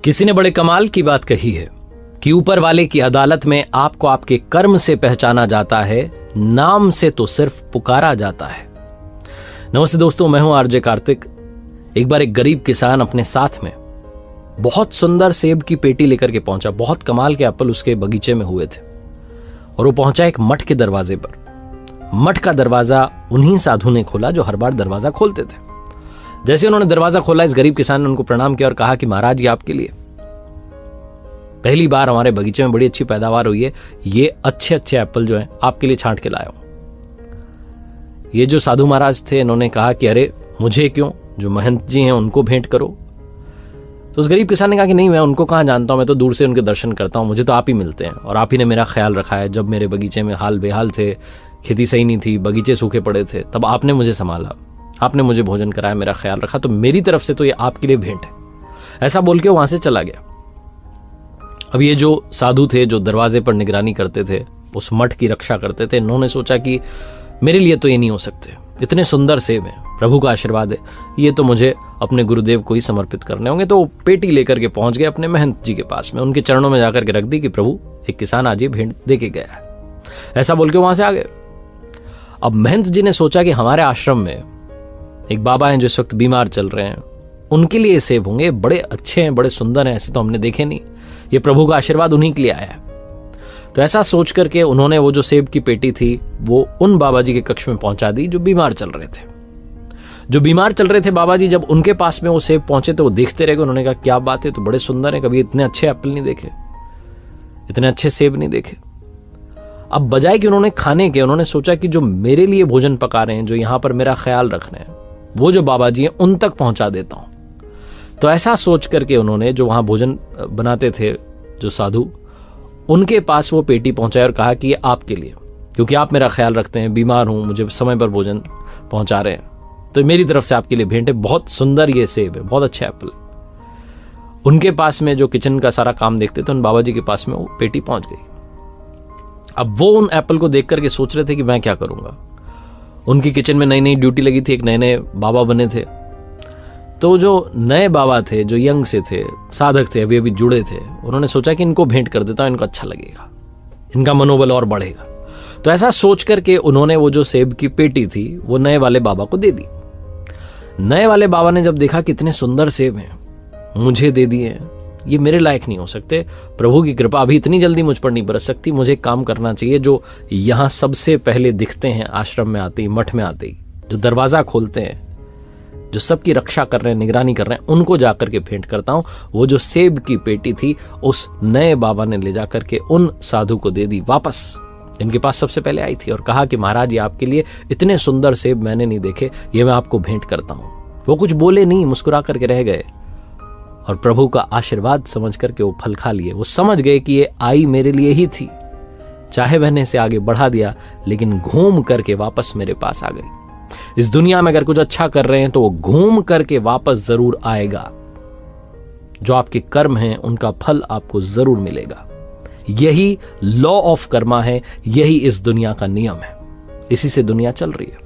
किसी ने बड़े कमाल की बात कही है कि ऊपर वाले की अदालत में आपको आपके कर्म से पहचाना जाता है, नाम से तो सिर्फ पुकारा जाता है। नमस्ते दोस्तों, मैं हूं आरजे कार्तिक। एक बार एक गरीब किसान अपने साथ में बहुत सुंदर सेब की पेटी लेकर के पहुंचा। बहुत कमाल के एप्पल उसके बगीचे में हुए थे और वो पहुंचा एक मठ के दरवाजे पर। मठ का दरवाजा उन्हीं साधु ने खोला जो हर बार दरवाजा खोलते थे। जैसे उन्होंने दरवाजा खोला, इस गरीब किसान ने उनको प्रणाम किया और कहा कि महाराज, ये आपके लिए पहली बार हमारे बगीचे में बड़ी अच्छी पैदावार हुई है। ये अच्छे अच्छे एप्पल जो हैं आपके लिए छांट के लाया हूं। ये जो साधु महाराज थे, इन्होंने कहा कि अरे मुझे क्यों, जो महंत जी हैं उनको भेंट करो। तो उस गरीब किसान ने कहा कि नहीं, मैं उनको कहाँ जानता हूं, मैं तो दूर से उनके दर्शन करता हूं, मुझे तो आप ही मिलते हैं और आप ही ने मेरा ख्याल रखा है। जब मेरे बगीचे में हाल बेहाल थे, खेती सही नहीं थी, बगीचे सूखे पड़े थे, तब आपने मुझे संभाला, आपने मुझे भोजन कराया, मेरा ख्याल रखा, तो मेरी तरफ से तो ये आपके लिए भेंट है। ऐसा बोल के वहां से चला गया। अब ये जो साधु थे, जो दरवाजे पर निगरानी करते थे, उस मठ की रक्षा करते थे, इन्होंने सोचा कि मेरे लिए तो ये नहीं हो सकते, इतने सुंदर सेब हैं, प्रभु का आशीर्वाद है, ये तो मुझे अपने गुरुदेव को ही समर्पित करने होंगे। तो पेटी लेकर के पहुंच गए अपने महंत जी के पास में, उनके चरणों में जाकर के रख दी कि प्रभु, एक किसान आज ये भेंट दे के गया है। ऐसा बोल के वहां से आ गए। अब महंत जी ने सोचा कि हमारे आश्रम में एक बाबा हैं जो इस वक्त बीमार चल रहे हैं, उनके लिए सेब होंगे, बड़े अच्छे हैं, बड़े सुंदर हैं, ऐसे तो हमने देखे नहीं, ये प्रभु का आशीर्वाद उन्हीं के लिए आया है। तो ऐसा सोच करके उन्होंने वो जो सेब की पेटी थी वो उन बाबा जी के कक्ष में पहुंचा दी जो बीमार चल रहे थे। जो बीमार चल रहे थे बाबा जी, जब उनके पास में वो सेब पहुंचे तो वो देखते रह गए। उन्होंने कहा क्या बात है, तो बड़े सुंदर है, कभी इतने अच्छे एप्पल नहीं देखे, इतने अच्छे सेब नहीं देखे। अब बजाय कि उन्होंने खाने के, उन्होंने सोचा कि जो मेरे लिए भोजन पका रहे हैं, जो यहां पर मेरा ख्याल रख रहे हैं, वो जो बाबा जी हैं उन तक पहुंचा देता हूं। तो ऐसा सोच करके उन्होंने जो वहां भोजन बनाते थे, जो साधु, उनके पास वो पेटी पहुंचाई और कहा कि ये आपके लिए, क्योंकि आप मेरा ख्याल रखते हैं, बीमार हूं, मुझे समय पर भोजन पहुंचा रहे हैं, तो मेरी तरफ से आपके लिए भेंट है। बहुत सुंदर ये सेब है, बहुत अच्छा एप्पल है। उनके पास में जो किचन का सारा काम देखते थे, उन बाबा जी के पास में वो पेटी पहुंच गई। अब वो उन एप्पल को देख करके सोच रहे थे कि मैं क्या करूंगा। उनकी किचन में नई नई ड्यूटी लगी थी, एक नए नए बाबा बने थे। तो जो नए बाबा थे, जो यंग से थे, साधक थे, अभी अभी जुड़े थे, उन्होंने सोचा कि इनको भेंट कर देता हूं, इनको अच्छा लगेगा, इनका मनोबल और बढ़ेगा। तो ऐसा सोच करके उन्होंने वो जो सेब की पेटी थी वो नए वाले बाबा को दे दी। नए वाले बाबा ने जब देखा कितने सुंदर सेब हैं, मुझे दे दिए, ये मेरे लायक नहीं हो सकते, प्रभु की कृपा अभी इतनी जल्दी मुझ पर नहीं बरस सकती, मुझे एक काम करना चाहिए। जो यहां सबसे पहले दिखते हैं आश्रम में आते ही, मठ में आते ही, जो दरवाजा खोलते हैं, जो सबकी रक्षा कर रहे हैं, निगरानी कर रहे हैं, उनको जाकर के भेंट करता हूं। वो जो सेब की पेटी थी उस नए बाबा ने ले जाकर के उन साधु को दे दी वापस, इनके पास सबसे पहले आई थी, और कहा कि महाराज, ये आपके लिए, इतने सुंदर सेब मैंने नहीं देखे, ये मैं आपको भेंट करता हूं। वो कुछ बोले नहीं, मुस्कुरा करके रह गए और प्रभु का आशीर्वाद समझ करके वो फल खा लिए। वो समझ गए कि ये आई मेरे लिए ही थी, चाहे मैंने इसे आगे बढ़ा दिया, लेकिन घूम करके वापस मेरे पास आ गई। इस दुनिया में अगर कुछ अच्छा कर रहे हैं तो वो घूम करके वापस जरूर आएगा। जो आपके कर्म हैं उनका फल आपको जरूर मिलेगा। यही लॉ ऑफ कर्मा है, यही इस दुनिया का नियम है, इसी से दुनिया चल रही है।